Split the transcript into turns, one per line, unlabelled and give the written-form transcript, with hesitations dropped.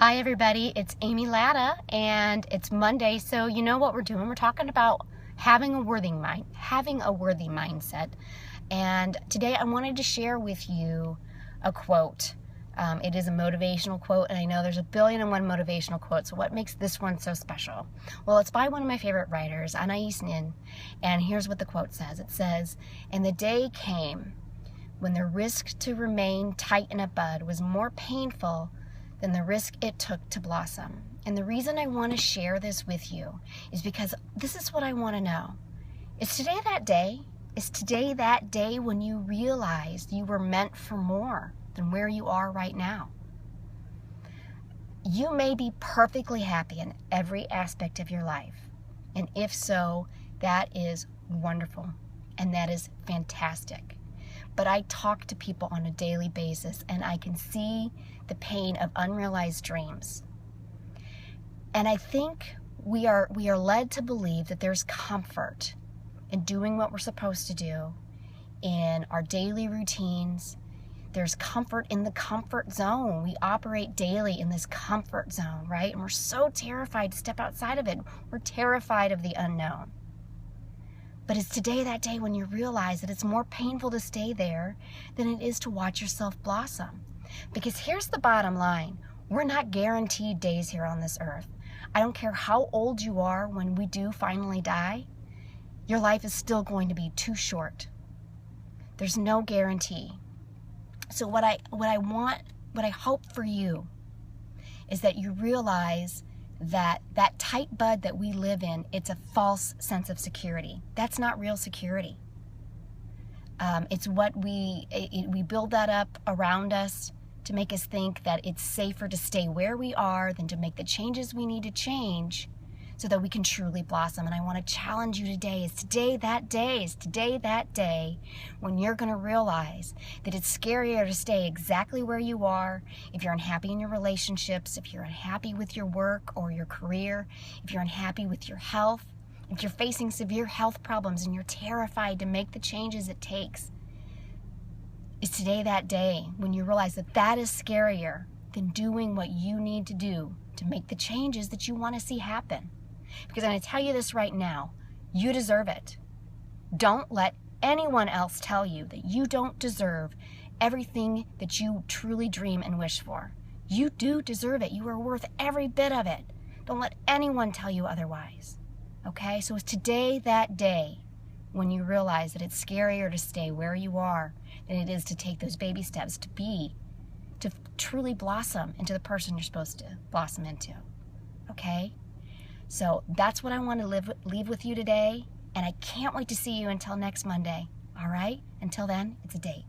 Hi everybody, it's Amy Latta and it's Monday, so you know what we're doing. We're talking about having a worthy mindset. And today I wanted to share with you a quote. It is a motivational quote, and I know there's 1,000,001 motivational quotes, so what makes this one so special? Well, it's by one of my favorite writers, Anais Nin, and here's what the quote says. It says, "And the day came when the risk to remain tight in a bud was more painful than the risk it took to blossom." And the reason I want to share this with you is because this is what I want to know. Is today that day? Is today that day when you realized you were meant for more than where you are right now? You may be perfectly happy in every aspect of your life. And if so, that is wonderful and that is fantastic. But I talk to people on a daily basis and I can see the pain of unrealized dreams. And I think we are led to believe that there's comfort in doing what we're supposed to do in our daily routines. There's comfort in the comfort zone. We operate daily in this comfort zone, right? And we're so terrified to step outside of it. We're terrified of the unknown. But is today that day when you realize that it's more painful to stay there than it is to watch yourself blossom? Because here's the bottom line. We're not guaranteed days here on this earth. I don't care how old you are when we do finally die. Your life is still going to be too short. There's no guarantee. So what I hope for you is that you realize that tight bud that we live in, it's a false sense of security. That's not real security. It's what we build that up around us to make us think that it's safer to stay where we are than to make the changes we need to change so that we can truly blossom. And I want to challenge you today. Is today that day? Is today that day when you're going to realize that it's scarier to stay exactly where you are if you're unhappy in your relationships, if you're unhappy with your work or your career, if you're unhappy with your health, if you're facing severe health problems and you're terrified to make the changes it takes. Is today that day when you realize that that is scarier than doing what you need to do to make the changes that you want to see happen? Because I'm going to tell you this right now, you deserve it. Don't let anyone else tell you that you don't deserve everything that you truly dream and wish for. You do deserve it. You are worth every bit of it. Don't let anyone tell you otherwise. Okay? So is today that day when you realize that it's scarier to stay where you are than it is to take those baby steps to truly blossom into the person you're supposed to blossom into. Okay? So that's what I want to leave with you today, and I can't wait to see you until next Monday. All right? Until then, it's a date.